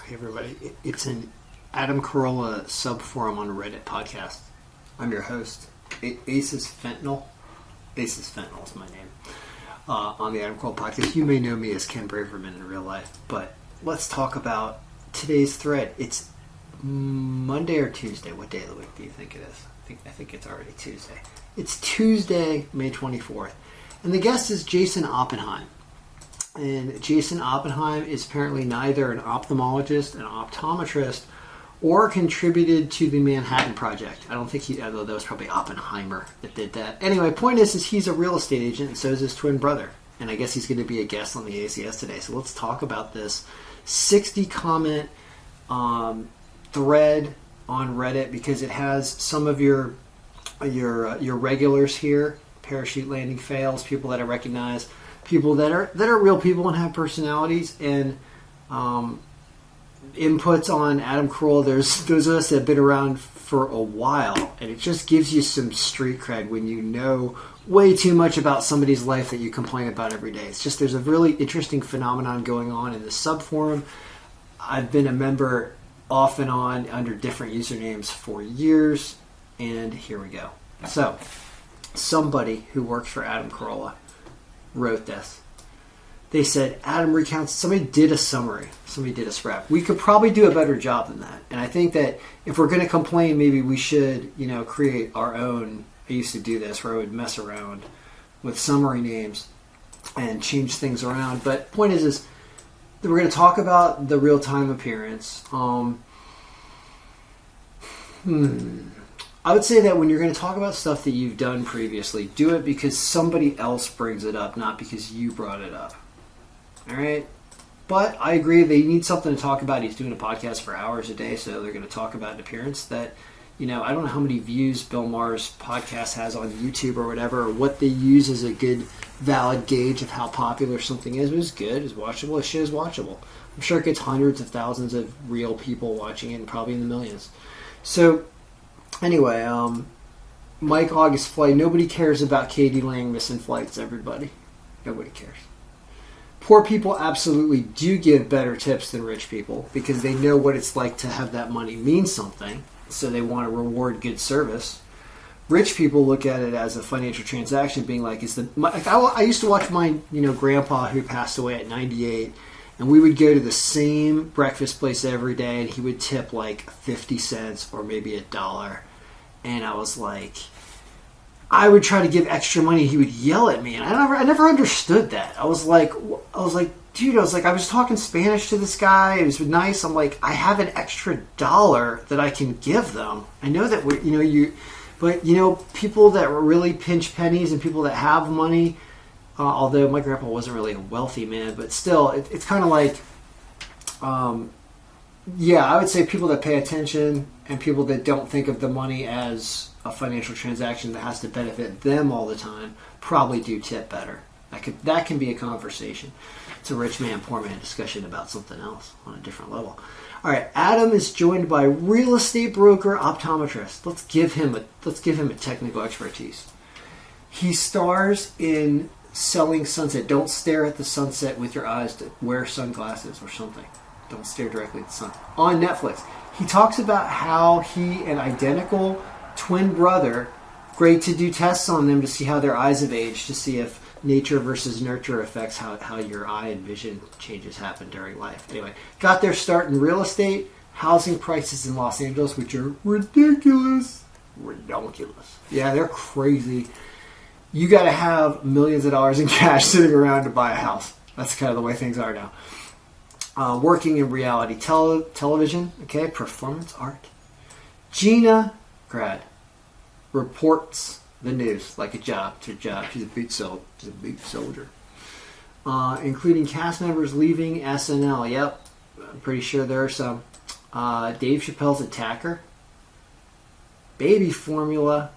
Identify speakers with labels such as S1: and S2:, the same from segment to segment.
S1: Hey everybody, it's an AdamCarolla Subforum on Reddit podcast. I'm your host, ACS Fentanyl. ACS Fentanyl is my name. On the AdamCarolla podcast, you may know me as Ken Braverman in real life, but let's talk about today's thread. It's Monday or Tuesday. What day of the week do you think it is? I think it's already Tuesday. It's Tuesday, May 24th, and the guest is Jason Oppenheim. And Jason Oppenheim is apparently neither an ophthalmologist, an optometrist, or contributed to the Manhattan Project. I don't think although that was probably Oppenheimer that did that. Anyway, point is he's a real estate agent, and so is his twin brother. And I guess he's going to be a guest on the ACS today. So let's talk about this 60-comment thread on Reddit, because it has some of your regulars here, parachute landing fails, people that I recognize, people that are real people and have personalities, and inputs on AdamCarolla. There's those of us that have been around for a while, and it just gives you some street cred when you know way too much about somebody's life that you complain about every day. It's just there's a really interesting phenomenon going on in the subforum. I've been a member off and on under different usernames for years, and here we go. So, somebody who works for AdamCarolla wrote this. They said, Adam recounts, somebody did a summary, somebody did a scrap. We could probably do a better job than that. And I think that if we're going to complain, maybe we should, create our own. I used to do this where I would mess around with summary names and change things around. But point is that we're going to talk about the real-time appearance. I would say that when you're going to talk about stuff that you've done previously, do it because somebody else brings it up, not because you brought it up. All right? But I agree they need something to talk about. He's doing a podcast for hours a day, so they're going to talk about an appearance that, I don't know how many views Bill Maher's podcast has on YouTube or whatever, or what they use as a good, valid gauge of how popular something is. But it's good, it's watchable, this shit is watchable. I'm sure it gets hundreds of thousands of real people watching it, and probably in the millions. So, anyway, Mike August flight. Nobody cares about Katie Lang missing flights, everybody. Nobody cares. Poor people absolutely do give better tips than rich people because they know what it's like to have that money mean something, so they want to reward good service. Rich people look at it as a financial transaction, being like, I used to watch my grandpa who passed away at 98, and we would go to the same breakfast place every day, and he would tip like 50 cents or maybe $1. And I was like, I would try to give extra money. He would yell at me, and I never understood that. I was like, dude, I was talking Spanish to this guy. It was nice. I'm like, I have an extra $1 that I can give them. I know that but people that really pinch pennies and people that have money. Although my grandpa wasn't really a wealthy man, but still, it's kind of like, I would say people that pay attention and people that don't think of the money as a financial transaction that has to benefit them all the time probably do tip better. That can be a conversation. It's a rich man, poor man discussion about something else on a different level. All right, Adam is joined by real estate broker optometrist. Let's give him a technical expertise. He stars in Selling Sunset. Don't stare at the sunset with your eyes. Wear sunglasses or something. Don't stare directly at the sun. On Netflix, he talks about how he and identical twin brother, great to do tests on them to see how their eyes have aged, to see if nature versus nurture affects how your eye and vision changes happen during life. Anyway, got their start in real estate, housing prices in Los Angeles, which are ridiculous. Ridiculous. Yeah, they're crazy. You got to have millions of dollars in cash sitting around to buy a house. That's kind of the way things are now. Working in reality television, okay, performance art. Gina, grad, reports the news like a job. It's her job. She's a boot soldier. Including cast members leaving SNL. Yep, I'm pretty sure there are some. Dave Chappelle's Attacker. Baby formula.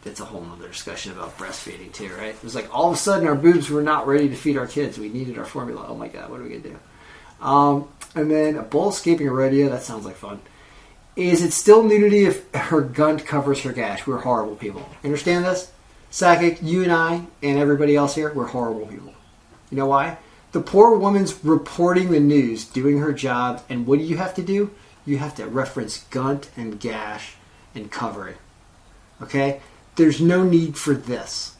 S1: That's a whole nother discussion about breastfeeding too, right? It was like all of a sudden our boobs were not ready to feed our kids. We needed our formula. Oh my God, what are we going to do? And then a bull escaping a rodeo. That sounds like fun. Is it still nudity if her gunt covers her gash? We're horrible people. Understand this? Sakic, you and I and everybody else here, we're horrible people. You know why? The poor woman's reporting the news, doing her job, and what do you have to do? You have to reference gunt and gash and cover it. Okay? There's no need for this.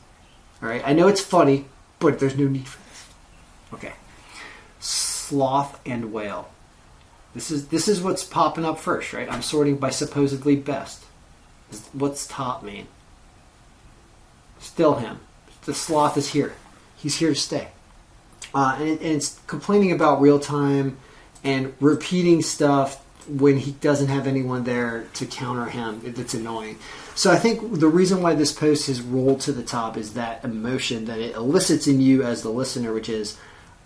S1: All right? I know it's funny, but there's no need for this. Okay. Sloth and whale. This is what's popping up first, right? I'm sorting by supposedly best. What's top mean? Still him. The sloth is here. He's here to stay. And it's complaining about real time and repeating stuff when he doesn't have anyone there to counter him. That's annoying. So I think the reason why this post has rolled to the top is that emotion that it elicits in you as the listener, which is,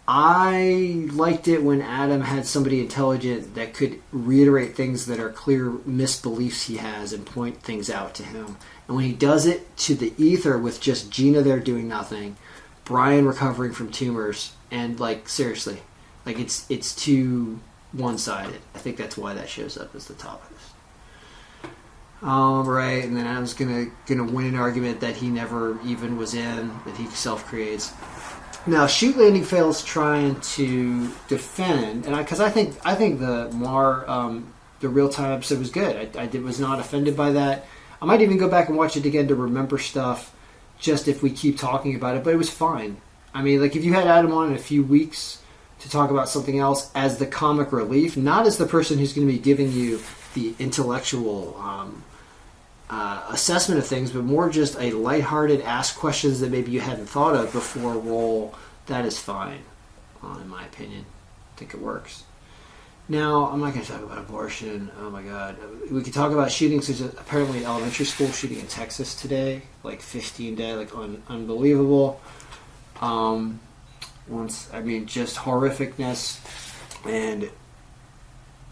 S1: I liked it when Adam had somebody intelligent that could reiterate things that are clear misbeliefs he has and point things out to him. And when he does it to the ether with just Gina there doing nothing, Brian recovering from tumors, and like seriously, like it's too one-sided. I think that's why that shows up as the top of this. Right, and then Adam's gonna win an argument that he never even was in, that he self-creates. Now, Shoot Landing fails trying to defend, and because I think the the real-time episode was good. I was not offended by that. I might even go back and watch it again to remember stuff, just if we keep talking about it, but it was fine. I mean, like, if you had Adam on in a few weeks to talk about something else as the comic relief, not as the person who's going to be giving you the intellectual assessment of things, but more just a lighthearted ask questions that maybe you hadn't thought of before role, that is fine, in my opinion. I think it works. Now, I'm not going to talk about abortion. Oh my God. We could talk about shootings. There's apparently an elementary school shooting in Texas today, like 15 dead, like unbelievable. Just horrificness.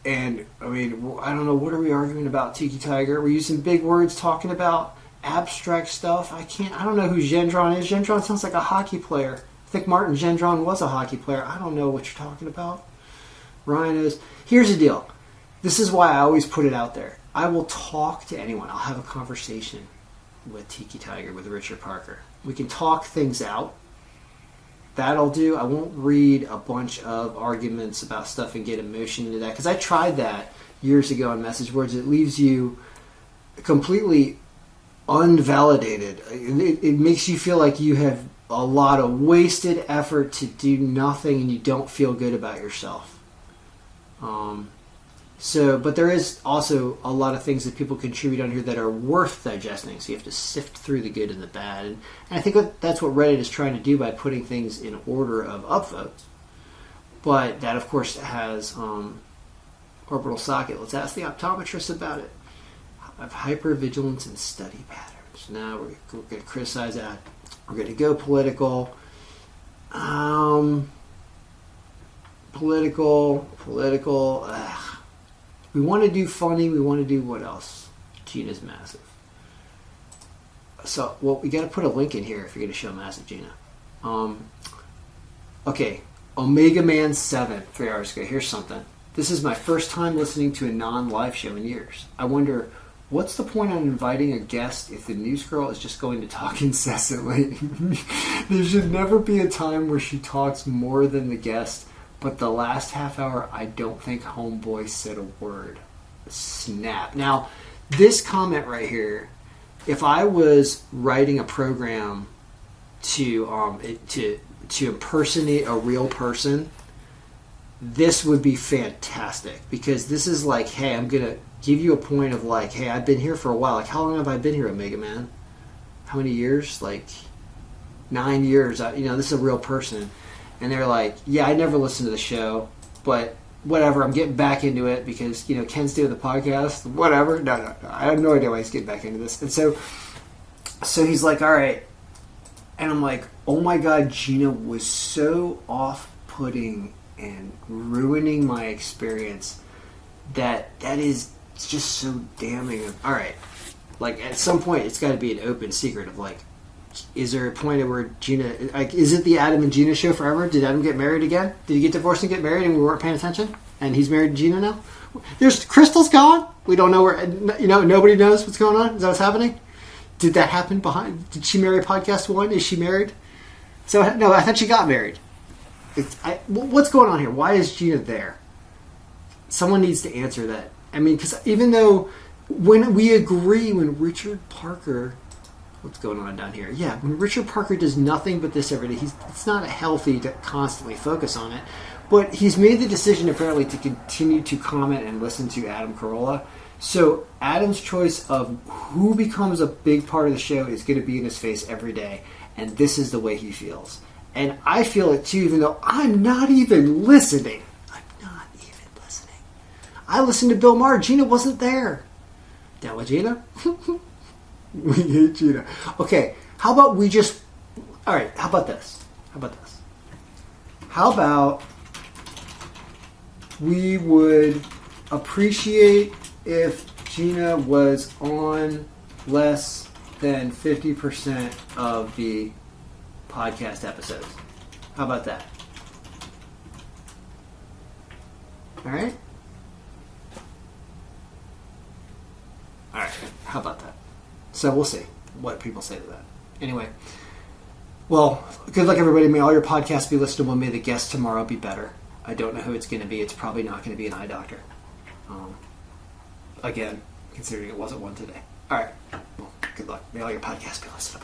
S1: And I mean, I don't know, what are we arguing about, Tiki Tiger? We're using big words talking about abstract stuff. I don't know who Gendron is. Gendron sounds like a hockey player. I think Martin Gendron was a hockey player. I don't know what you're talking about. Ryan is. Here's the deal. This is why I always put it out there. I will talk to anyone. I'll have a conversation with Tiki Tiger, with Richard Parker. We can talk things out. That I'll do. I won't read a bunch of arguments about stuff and get emotion into that, because I tried that years ago on message boards. It leaves you completely unvalidated. It makes you feel like you have a lot of wasted effort to do nothing and you don't feel good about yourself. But there is also a lot of things that people contribute on here that are worth digesting. So you have to sift through the good and the bad. And I think that's what Reddit is trying to do by putting things in order of upvotes. But that, of course, has orbital socket. Let's ask the optometrist about it. Of hypervigilance and study patterns. Now we're going to criticize that. We're going to go political. Political. We want to do funny. We want to do what else? Gina's massive. So, we got to put a link in here if you're going to show massive Gina. Okay, Omega Man 7, 3 hours ago. Here's something. This is my first time listening to a non-live show in years. I wonder, what's the point on inviting a guest if the news girl is just going to talk incessantly? There should never be a time where she talks more than the guest. But the last half hour, I don't think Homeboy said a word. Snap. Now, this comment right here, if I was writing a program to impersonate a real person, this would be fantastic. Because this is like, hey, I'm going to give you a point of like, hey, I've been here for a while. Like, how long have I been here, Omega Man? How many years? Like, 9 years. This is a real person. And they're like, yeah, I never listened to the show, but whatever, I'm getting back into it because, Ken's doing the podcast, whatever. No, I have no idea why he's getting back into this. And so he's like, all right. And I'm like, oh my God, Gina was so off-putting and ruining my experience that is just so damning. All right. Like, at some point, it's got to be an open secret of like, is there a point where Gina, like, is it the Adam and Gina show forever? Did Adam get married again? Did he get divorced and get married and we weren't paying attention? And he's married to Gina now? Crystal's gone. We don't know where, nobody knows what's going on. Is that what's happening? Did that happen did she marry Podcast 1? Is she married? So, no, I thought she got married. What's going on here? Why is Gina there? Someone needs to answer that. I mean, because even though when we agree, when Richard Parker, what's going on down here? Yeah, when Richard Parker does nothing but this every day, it's not healthy to constantly focus on it. But he's made the decision apparently to continue to comment and listen to Adam Carolla. So Adam's choice of who becomes a big part of the show is going to be in his face every day. And this is the way he feels. And I feel it too, even though I'm not even listening. I listened to Bill Maher. Gina wasn't there. Down with Gina? We hate Gina. Okay, how about we just... All right, how about this? How about we would appreciate if Gina was on less than 50% of the podcast episodes? How about that? All right? All right, how about that? So we'll see what people say to that. Anyway, well, good luck, everybody. May all your podcasts be listenable. May the guest tomorrow be better. I don't know who it's going to be. It's probably not going to be an eye doctor. Again, considering it wasn't one today. All right, well, good luck. May all your podcasts be listenable.